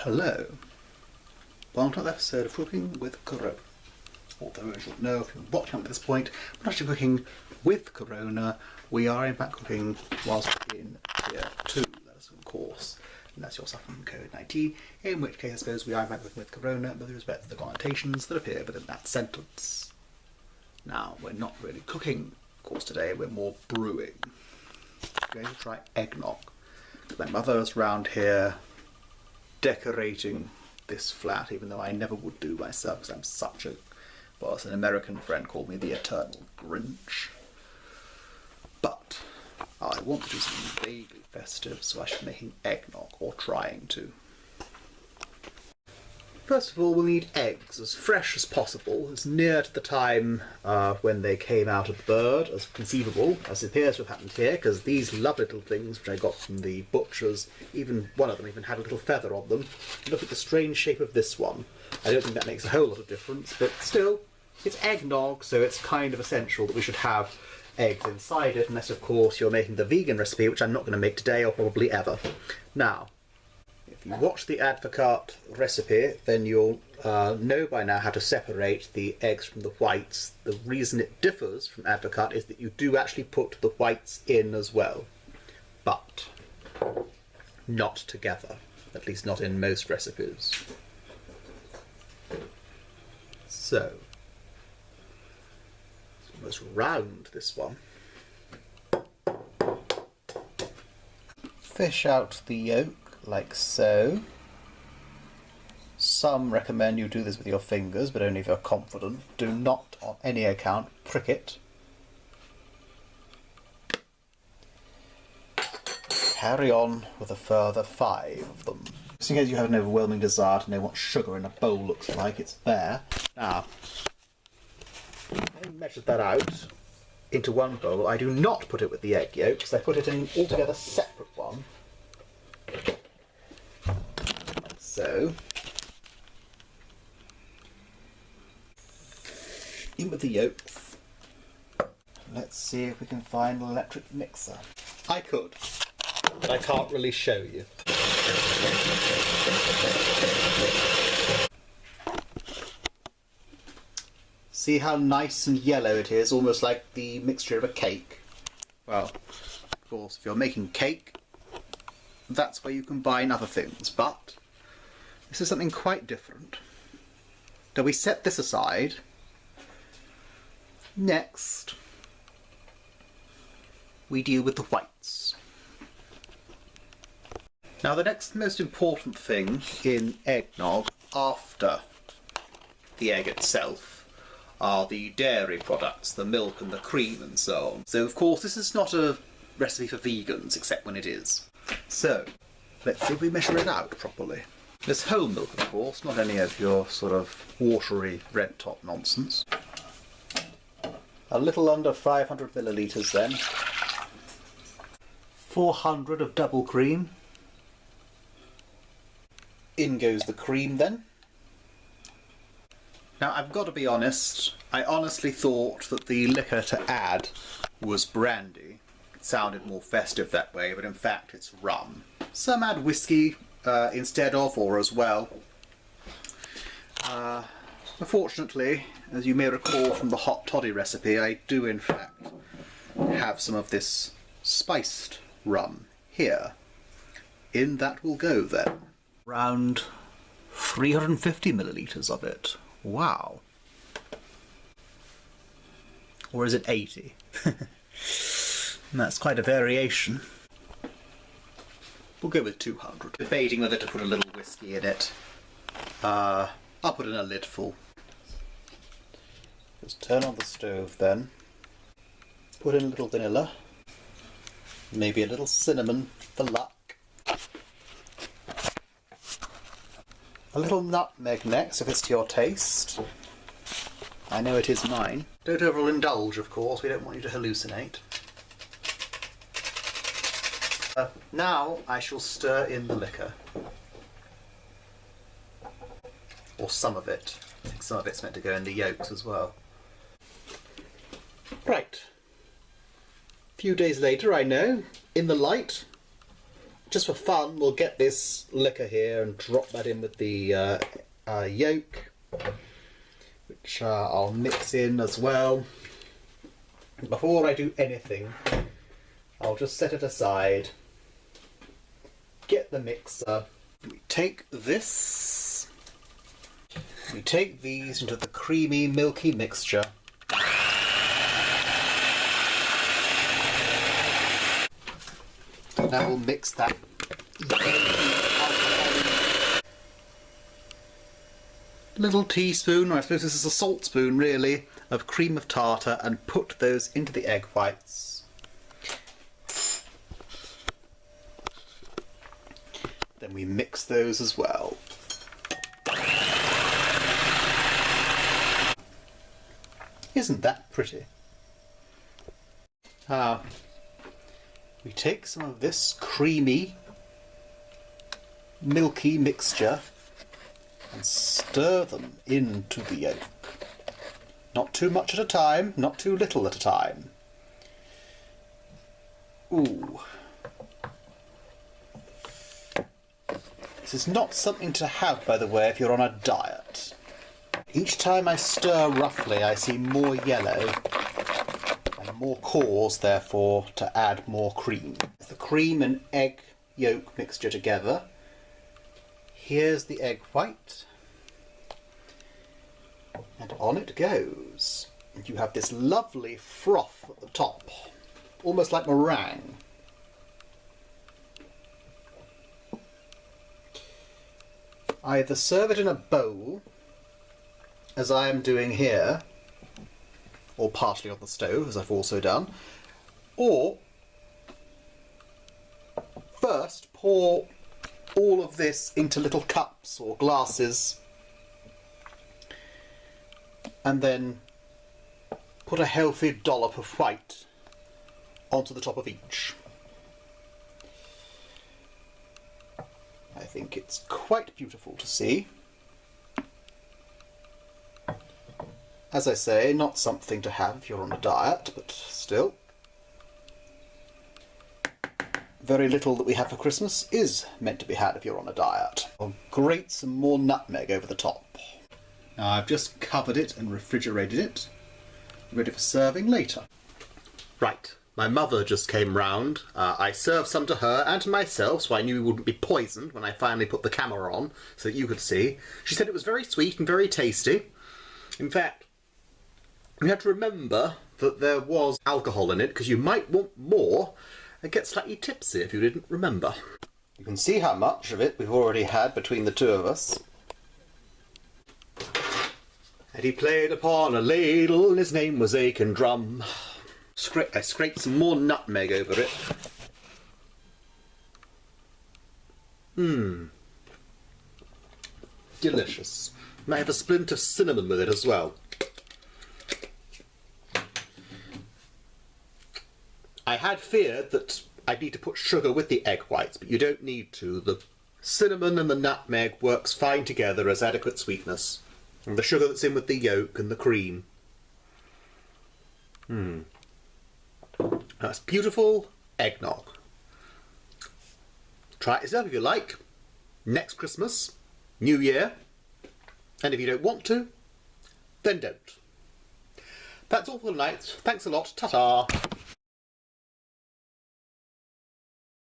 Hello, welcome to another episode of Cooking with Corona. Although, as you'll know if you're watching up to this point, we're not actually cooking with Corona, we are in fact cooking whilst in Tier 2, that is of course, unless you're suffering from COVID-19, in which case I suppose we are in fact cooking with Corona with respect to the connotations that appear within that sentence. Now, we're not really cooking, of course, today, we're more brewing. We're going to try eggnog. My mother's round here decorating this flat, even though I never would do myself because I'm such a, well, as an American friend called me, the eternal Grinch. But I want to do something vaguely festive, so I should be making eggnog, or trying to. First of all, we'll need eggs as fresh as possible, as near to the time when they came out of the bird as conceivable, as it appears to have happened here, because these lovely little things which I got from the butchers, even one of them even had a little feather on them. Look at the strange shape of this one. I don't think that makes a whole lot of difference, but still, it's eggnog, so it's kind of essential that we should have eggs inside it, unless of course you're making the vegan recipe, which I'm not going to make today or probably ever. Now, if you watch the Advocat recipe, then you'll know by now how to separate the eggs from the whites. The reason it differs from Advocat is that you do actually put the whites in as well, but not together, at least not in most recipes. So, it's almost round, this one. Fish out the yolk like so. Some recommend you do this with your fingers, but only if you're confident. Do not, on any account, prick it. Carry on with a further 5 of them. Just in case you have an overwhelming desire to know what sugar in a bowl looks like, it's there. Now, I measured that out into one bowl. I do not put it with the egg yolks, I put it in an altogether separate one. So, in with the yolks. Let's see if we can find an electric mixer. I could, but I can't really show you. See how nice and yellow it is, almost like the mixture of a cake? Well, of course, if you're making cake, that's where you combine other things, but this is something quite different. So we set this aside. Next, we deal with the whites. Now the next most important thing in eggnog, after the egg itself, are the dairy products, the milk and the cream and so on. So of course this is not a recipe for vegans, except when it is. So, let's see if we measure it out properly. This whole milk, of course, not any of your sort of watery red top nonsense. A little under 500 millilitres then. 400 of double cream. In goes the cream then. Now I've got to be honest, I honestly thought that the liquor to add was brandy. It sounded more festive that way, but in fact it's rum. Some add whiskey instead of, or as well. Unfortunately, as you may recall from the hot toddy recipe, I do in fact have some of this spiced rum here. In that will go then. Around 350 millilitres of it. Wow. Or is it 80? That's quite a variation. We'll go with 200. Debating whether to put a little whiskey in it. I'll put in a lid full. Just turn on the stove then. Put in a little vanilla. Maybe a little cinnamon for luck. A little nutmeg next if it's to your taste. I know it is mine. Don't overindulge, of course, we don't want you to hallucinate. Now I shall stir in the liquor. Or some of it. I think some of it's meant to go in the yolks as well. Right. A few days later, I know, in the light, just for fun, we'll get this liquor here and drop that in with the yolk, which I'll mix in as well. Before I do anything, I'll just set it aside, get the mixer. We take this, we take these into the creamy, milky mixture. Now we'll mix that. Little teaspoon, or I suppose this is a salt spoon really, of cream of tartar, and put those into the egg whites. Then we mix those as well. Isn't that pretty? We take some of this creamy, milky mixture and stir them into the yolk. Not too much at a time, not too little at a time. Ooh. This is not something to have, by the way, if you're on a diet. Each time I stir roughly, I see more yellow, and more cause, therefore, to add more cream. The cream and egg yolk mixture together. Here's the egg white. And on it goes. And you have this lovely froth at the top, almost like meringue. Either serve it in a bowl, as I am doing here, or partially on the stove, as I've also done, or first pour all of this into little cups or glasses, and then put a healthy dollop of white onto the top of each. I think it's quite beautiful to see. As I say, not something to have if you're on a diet, but still. Very little that we have for Christmas is meant to be had if you're on a diet. I'll grate some more nutmeg over the top. Now I've just covered it and refrigerated it, ready for serving later. Right, my mother just came round. I served some to her and to myself, so I knew we wouldn't be poisoned when I finally put the camera on, so that you could see. She said it was very sweet and very tasty. In fact, you have to remember that there was alcohol in it, because you might want more and get slightly tipsy if you didn't remember. You can see how much of it we've already had between the two of us. And he played upon a ladle, and his name was Aiken Drum. I scraped some more nutmeg over it. Delicious. And I have a splint of cinnamon with it as well. I had feared that I'd need to put sugar with the egg whites, but you don't need to. The cinnamon and the nutmeg works fine together as adequate sweetness. And the sugar that's in with the yolk and the cream. That's beautiful eggnog. Try it yourself if you like. Next Christmas, New Year. And if you don't want to, then don't. That's all for tonight. Thanks a lot. Ta-ta.